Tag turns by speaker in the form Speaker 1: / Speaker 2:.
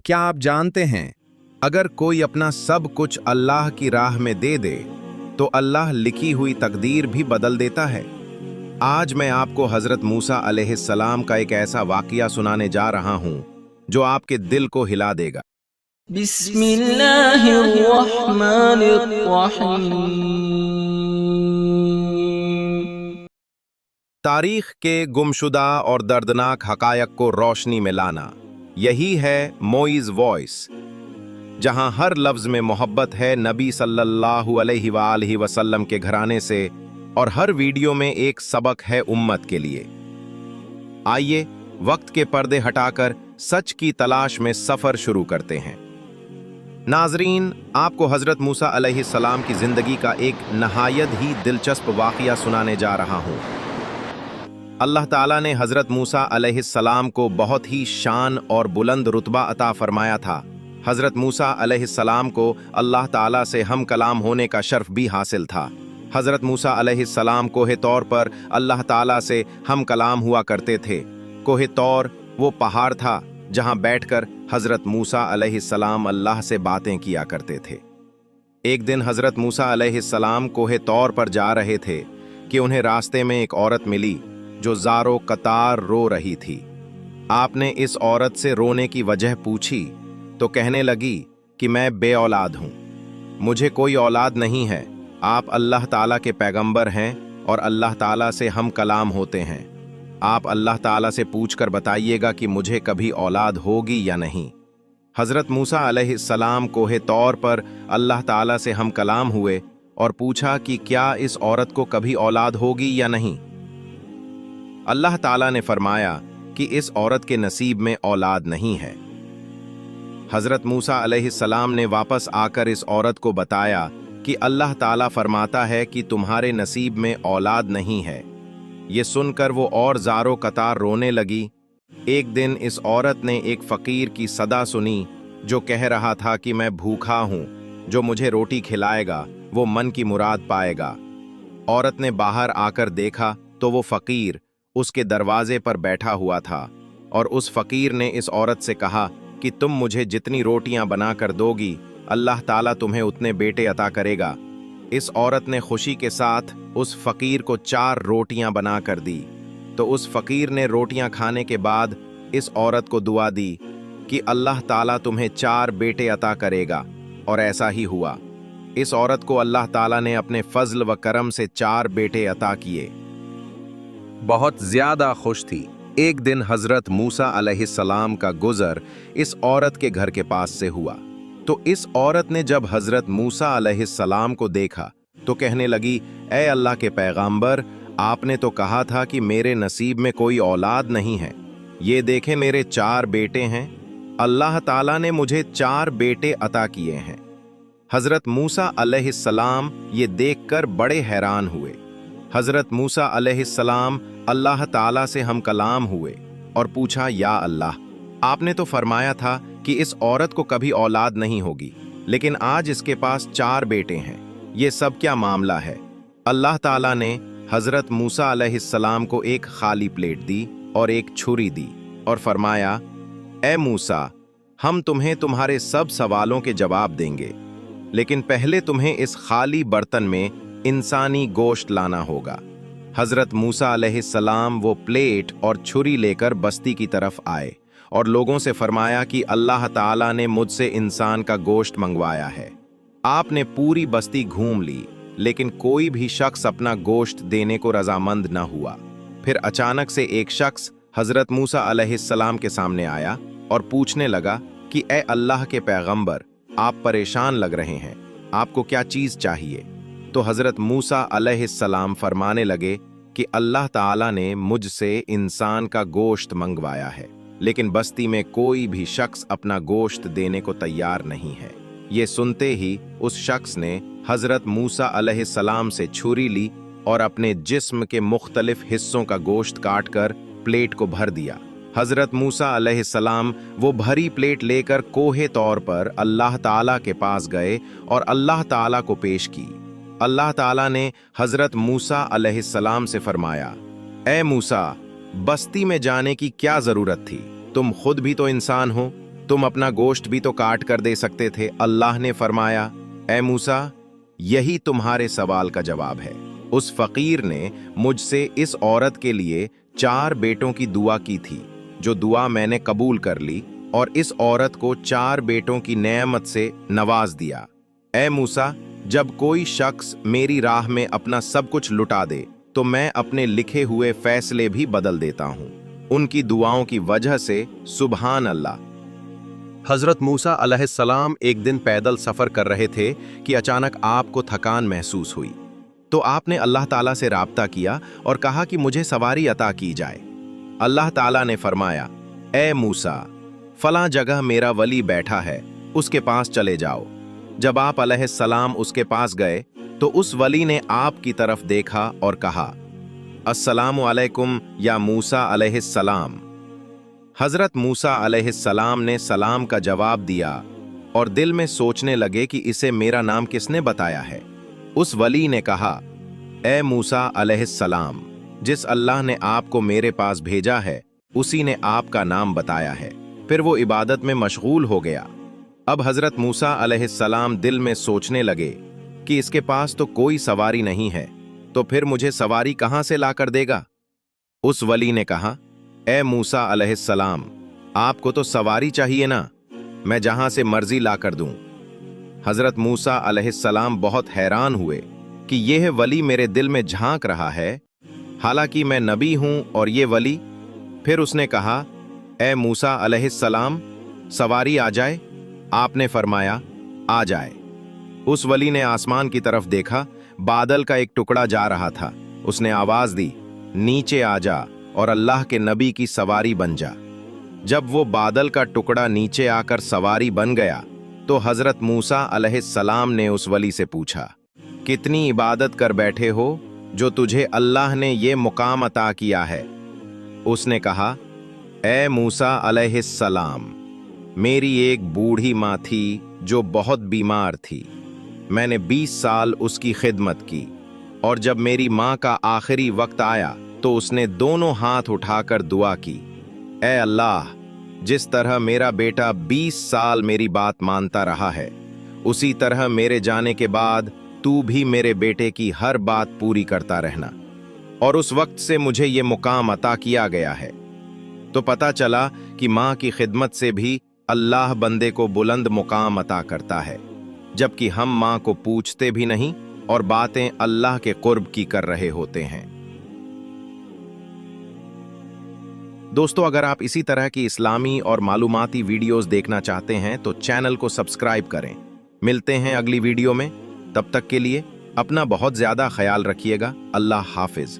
Speaker 1: क्या आप जानते हैं, अगर कोई अपना सब कुछ अल्लाह की राह में दे दे तो अल्लाह लिखी हुई तकदीर भी बदल देता है। आज मैं आपको हजरत मूसा अलैहिस्सलाम का एक ऐसा वाकया सुनाने जा रहा हूं जो आपके दिल को हिला देगा।
Speaker 2: बिस्मिल्लाहिर्रहमानिर्रहीम।
Speaker 1: तारीख के गुमशुदा और दर्दनाक हकायक को रोशनी में लाना, यही है मोइज वॉइस, जहां हर लफ्ज में मोहब्बत है नबी सल्लल्लाहु अलैहि वसल्लम के घराने से और हर वीडियो में एक सबक है उम्मत के लिए। आइए वक्त के पर्दे हटाकर सच की तलाश में सफर शुरू करते हैं। नाजरीन, आपको हजरत मूसा अलैहिस्सलाम की जिंदगी का एक नहायत ही दिलचस्प वाकया सुनाने जा रहा हूं। अल्लाह ताला ने हजरत मूसा अलैहिस्सलाम को बहुत ही शान और बुलंद रुतबा अता फरमाया था। हजरत मूसा अलैहिस्सलाम को अल्लाह ताला से हम कलाम होने का शर्फ भी हासिल था। हजरत मूसा अलैहिस्सलाम कोहे तौर पर अल्लाह ताला से हम कलाम हुआ करते थे। कोहे तौर वो पहाड़ था जहां बैठकर हजरत मूसा अलैहिस्सलाम अल्लाह से बातें किया करते थे। एक दिन हजरत मूसा अलैहिस्सलाम कोहे तौर पर जा रहे थे कि उन्हें रास्ते में एक औरत मिली जो ज़ारो कतार रो रही थी। आपने इस औरत से रोने की वजह पूछी तो कहने लगी कि मैं बे औलाद हूं, मुझे कोई औलाद नहीं है। आप अल्लाह ताला के पैगंबर हैं और अल्लाह ताला से हम कलाम होते हैं। आप अल्लाह ताला से पूछकर बताइएगा कि मुझे कभी औलाद होगी या नहीं। हजरत मूसा अलैहिस्सलाम कोहे तौर पर अल्लाह ताला से हम कलाम हुए और पूछा कि क्या इस औरत को कभी औलाद होगी या नहीं। अल्लाह ताला ने फरमाया कि इस औरत के नसीब में औलाद नहीं है। हजरत मूसा अलैहिस्सलाम ने वापस आकर इस औरत को बताया कि अल्लाह ताला फरमाता है कि तुम्हारे नसीब में औलाद नहीं है। ये सुनकर वो और ज़ारो कतार रोने लगी। एक दिन इस औरत ने एक फ़कीर की सदा सुनी जो कह रहा था कि मैं भूखा हूँ, जो मुझे रोटी खिलाएगा वो मन की मुराद पाएगा। औरत ने बाहर आकर देखा तो वो फ़कीर उसके दरवाजे पर बैठा हुआ था और उस फ़कीर ने इस औरत से कहा कि तुम मुझे जितनी रोटियां बनाकर दोगी अल्लाह ताला तुम्हें उतने बेटे अता करेगा। इस औरत ने खुशी के साथ उस फ़कीर को 4 रोटियां बनाकर दी। तो उस फ़कीर ने रोटियां खाने के बाद इस औरत को दुआ दी कि अल्लाह ताला तुम्हें 4 बेटे अता करेगा, और ऐसा ही हुआ। इस औरत को अल्लाह ताला ने अपने फजल व करम से 4 बेटे अता किए। बहुत ज्यादा खुश थी। एक दिन हजरत मूसा अलैहिस्सलाम का गुजर इस औरत के घर के पास से हुआ। तो इस औरत ने जब हजरत मूसा अलैहिस्सलाम को देखा तो कहने लगी, ए अल्लाह के पैगंबर, आपने तो कहा था कि मेरे नसीब में कोई औलाद नहीं है। ये देखें मेरे 4 बेटे हैं। अल्लाह ताला ने मुझे 4 बेटे अता किए हैं। हजरत मूसा अलैहिस्सलाम ये देखकर बड़े हैरान हुए। हजरत मूसा अलैहिस्सलाम अल्लाह ताला से हम कलाम हुए और पूछा, या अल्लाह, आपने तो फरमाया था कि इस औरत को कभी औलाद नहीं होगी, लेकिन आज इसके पास 4 बेटे हैं। ये सब क्या मामला है? अल्लाह ताला ने हजरत मूसा अलैहिस्सलाम को एक खाली प्लेट दी और एक छुरी दी और फरमाया, ए मूसा, हम तुम्हें तुम्हारे सब सवालों के जवाब देंगे, लेकिन पहले तुम्हें इस खाली बर्तन में इंसानी गोश्त लाना होगा। हजरत मूसा अलैहिस्सलाम वो प्लेट और छुरी लेकर बस्ती की तरफ आए और लोगों से फरमाया कि अल्लाह ताला ने मुझसे इंसान का गोश्त मंगवाया है। आपने पूरी बस्ती घूम ली, लेकिन कोई भी शख्स अपना गोश्त देने को रजामंद न हुआ। फिर अचानक से एक शख्स हजरत मूसा अलैहिस्सलाम के सामने आया और पूछने लगा कि ए अल्लाह के पैगंबर, आप परेशान लग रहे हैं, आपको क्या चीज़ चाहिए? तो हजरत मूसा अलैहिस्सलाम फरमाने लगे कि अल्लाह ताला ने मुझसे इंसान का गोश्त मंगवाया है, लेकिन बस्ती में कोई भी शख्स अपना गोश्त देने को तैयार नहीं है। ये सुनते ही उस शख्स ने हजरत मूसा अलैहिस्सलाम से छुरी ली और अपने जिस्म के मुख्तलिफ हिस्सों का गोश्त काटकर प्लेट को भर दिया। हजरत मूसा अलैहिस्सलाम वो भरी प्लेट लेकर कोहे तौर पर अल्लाह ताला के पास गए और अल्लाह ताला को पेश की। अल्लाह ताला ने हजरत मूसा अलैहिस्सलाम से फरमाया, ए मूसा, बस्ती में जाने की क्या जरूरत थी? तुम खुद भी तो इंसान हो। तुम अपना गोश्त भी तो काट कर दे सकते थे। अल्लाह ने फरमाया, ए मूसा, यही तुम्हारे सवाल का जवाब है। उस फकीर ने मुझसे इस औरत के लिए 4 बेटों की दुआ की थी, जो दुआ मैंने कबूल कर ली और इस औरत को 4 बेटों की नेमत से नवाज दिया। ए मूसा, जब कोई शख्स मेरी राह में अपना सब कुछ लुटा दे तो मैं अपने लिखे हुए फैसले भी बदल देता हूँ। उनकी दुआओं की वजह से सुभान अल्लाह। हजरत मूसा अलैहिस्सलाम एक दिन पैदल सफर कर रहे थे कि अचानक आपको थकान महसूस हुई। तो आपने अल्लाह ताला से राब्ता किया और कहा कि मुझे सवारी अता की जाए। अल्लाह ताला ने फरमाया, ए मूसा, फलां जगह मेरा वली बैठा है, उसके पास चले जाओ। जब आप अलैहिस्सलाम उसके पास गए तो उस वली ने आपकी तरफ देखा और कहा, अस्सलामु अलैकुम या मूसा अलैहिस्सलाम। हजरत मूसा अलैहिस्सलाम ने सलाम का जवाब दिया और दिल में सोचने लगे कि इसे मेरा नाम किसने बताया है। उस वली ने कहा, ए मूसा अलैहिस्सलाम, जिस अल्लाह ने आपको मेरे पास भेजा है उसी ने आपका नाम बताया है। फिर वो इबादत में मशगूल हो गया। अब हजरत मूसा अलैहिस्सलाम दिल में सोचने लगे कि इसके पास तो कोई सवारी नहीं है, तो फिर मुझे सवारी कहां से लाकर देगा। उस वली ने कहा, ए मूसा अलैहिस्सलाम, आपको तो सवारी चाहिए ना, मैं जहां से मर्जी लाकर दूं। हजरत मूसा अलैहिस्सलाम बहुत हैरान हुए कि यह वली मेरे दिल में झांक रहा है, हालांकि मैं नबी हूं और ये वली। फिर उसने कहा, ए मूसा अलैहिस्सलाम, सवारी आ जाए। आपने फरमाया, आ जाए। उस वली ने आसमान की तरफ देखा, बादल का एक टुकड़ा जा रहा था। उसने आवाज दी, नीचे आ जा और अल्लाह के नबी की सवारी बन जा। जब वो बादल का टुकड़ा नीचे आकर सवारी बन गया तो हजरत मूसा अलैहिस्सलाम ने उस वली से पूछा, कितनी इबादत कर बैठे हो जो तुझे अल्लाह ने ये मुकाम अता किया है। उसने कहा, ए मूसा अलैहिस्सलाम, मेरी एक बूढ़ी माँ थी जो बहुत बीमार थी। मैंने 20 साल उसकी खिदमत की और जब मेरी माँ का आखिरी वक्त आया तो उसने दोनों हाथ उठाकर दुआ की, ए अल्लाह, जिस तरह मेरा बेटा 20 साल मेरी बात मानता रहा है, उसी तरह मेरे जाने के बाद तू भी मेरे बेटे की हर बात पूरी करता रहना। और उस वक्त से मुझे ये मुकाम अता किया गया है। तो पता चला कि माँ की खिदमत से भी अल्लाह बंदे को बुलंद मुकाम अता करता है, जबकि हम माँ को पूछते भी नहीं और बातें अल्लाह के कुर्ब की कर रहे होते हैं। दोस्तों, अगर आप इसी तरह की इस्लामी और मालूमाती वीडियोस देखना चाहते हैं तो चैनल को सब्सक्राइब करें। मिलते हैं अगली वीडियो में, तब तक के लिए अपना बहुत ज्यादा ख्याल रखिएगा। अल्लाह हाफिज।